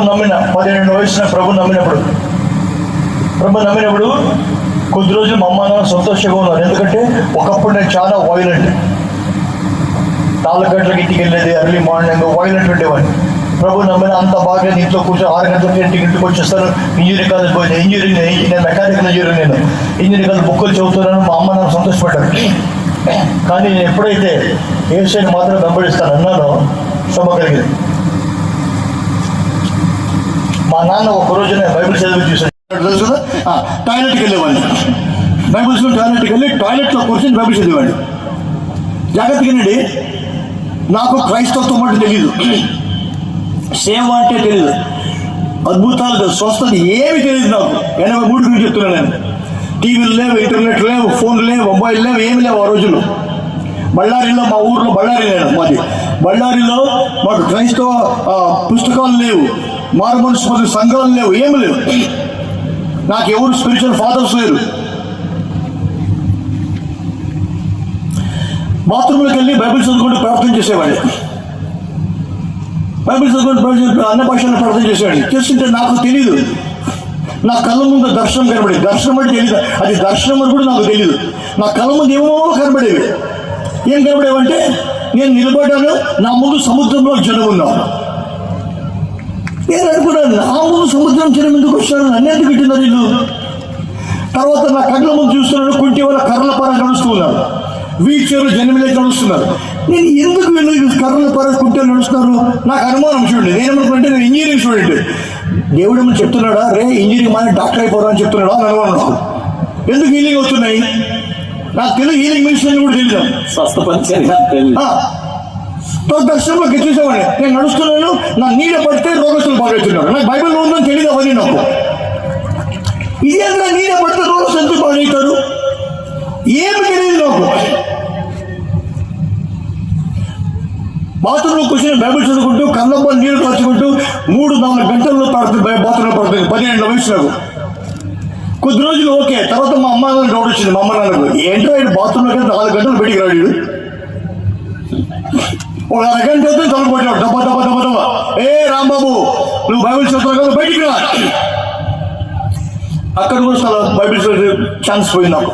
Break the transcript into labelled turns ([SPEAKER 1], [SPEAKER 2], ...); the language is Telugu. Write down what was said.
[SPEAKER 1] నమ్మిన 12 వయసున ప్రభు నమ్మినప్పుడు కొద్ది రోజులు మా అమ్మ నాన్న సంతోషంగా ఉన్నారు. ఎందుకంటే ఒకప్పుడు నేను చాలా వైలెంట్, 4 గంటలకు ఇంటికి వెళ్ళేది, ఎర్లీ మార్నింగ్ వైలెంట్ ఉండేవాడిని. ప్రభు నమ్మిన అంత బాగా ఇంట్లో కూర్చొని 6 గంటలకి ఇంటికి వచ్చేస్తాను. ఇంజనీరింగ్ కాలేజ్ పోయింది, నేను మెకానికల్ ఇంజనీరింగ్ కాలేజ్ బుక్కులు చదువుతున్నాను. మా అమ్మ నాన్న సంతోషపడ్డారు. కానీ నేను ఎప్పుడైతే ఏసైని మాత్రం వెంబడిస్తాను అన్నానో శ్రమ కలిగింది. మా నాన్న ఒకరోజు నేను బైబిల్ చదివి చూసాను. తెలుసు కదా, టాయిలెట్కి వెళ్ళేవాడిని. బైబిల్ టాయిలెట్కి వెళ్ళి టాయిలెట్లో కూర్చొని బైబిల్ చదివేవాడిని. జాగ్రత్తగానండి, నాకు క్రైస్తవత్వం అంటే తెలియదు, సేవ అంటే తెలియదు, అద్భుతాలు స్వస్థత ఏమి తెలియదు నాకు. 83 గురించి చెప్తున్నాను నేను. టీవీలు లేవు, ఇంటర్నెట్ లేవు, ఫోన్లు లేవు, మొబైల్ లేవు, ఏమి లేవు ఆ రోజుల్లో. బళ్ళారిలో, మా ఊర్లో బళ్ళారి లేదు మాది. బళ్ళారిలో మాకు క్రైస్తవ పుస్తకాలు లేవు, మారు మనసు సంఘాలు లేవు, ఏమి లేవు. నాకు ఎవరు స్పిరిచువల్ ఫాదర్స్ లేరు. బాత్రూంలోకి వెళ్ళి బైబిల్ చదువుకుంటూ ప్రార్థన చేసేవాడిని. బైబిల్ చదువుకుంటూ అన్న భాషలో ప్రార్థన చేసేవాడిని. చేస్తుంటే నాకు తెలియదు, నా కళ్ళ ముందు దర్శనం కనబడేది. దర్శనం అంటే తెలియదు, అది దర్శనం అని కూడా నాకు తెలియదు. నా కళ్ళ ముందు ఏమో కనబడేవి. ఏం కనబడేవంటే, నేను నిలబడ్డాను, నా ముందు సముద్రంలో జనం ఉన్నాను. నేను అనుకున్నాను, నా ముందు సముద్రం జనం ఎందుకు వచ్చాను, నన్ను ఎందుకు పెట్టినారు వీళ్ళు. తర్వాత నా కళ్ళ ముందు చూస్తున్నాను, కుంటి వాళ్ళ కర్రల పరంగా నడుస్తూ ఉన్నారు, వీల్ చైర్లు జనమిలే నడుస్తున్నారు. నేను ఎందుకు వీళ్ళు కర్రల పరంగా కుంటే నడుస్తున్నారు నాకు అనుమానం. చూడండి, నేనేమనుకుంటే నేను ఇంజనీరింగ్ స్టూడెంట్, దేవుడు ఏమని చెప్తున్నాడా, రే ఇంజనీరింగ్ మానే డాక్టర్ అయిపోరా అని చెప్తున్నాడా అని అనుమానం. ఎందుకు హీలింగ్ అవుతున్నాయి నాకు తెలియదు. హీలింగ్ మినిస్టర్ కూడా తెలియదు. దర్శనంలో చూసేవాడిని. నేను నడుస్తున్నాను, నా నీడ పడితే రోగస్తులు బాగవుతున్నారు. నాకు బైబిల్ ఉందని తెలియదు అవన్నీ నాకు. ఇదేంటో నీడ పడితే రోగస్తులు బాగవుతారు, ఏమి తెలియదు నాకు. బాత్రూంలో కూర్చొని బైబిల్ చదువుకుంటూ కళ్ళబ్బా నీళ్ళు కాచుకుంటూ 3-4 గంటల్లో బాత్రూంలో పడుతుంది. 12 వయసు నాకు. కొద్ది రోజులు ఓకే. తర్వాత మా అమ్మ నాన్న డౌట్ వచ్చింది. మా అమ్మ నాన్నకు, ఏంటో ఆయన బాత్రూంలోకి 4 గంటలు బయటికి రాడు, ఒక అరగంట అయితే తొలగిపోయాడు. దబ్బా దబ్బా దబ్బా దబ్బా, ఏ రాంబాబు నువ్వు బైబిల్ చదువుతున్నావు కదా బయటికి రా. అక్కడ కూడా చాలా బైబిల్ ఛాన్స్ పోయింది నాకు.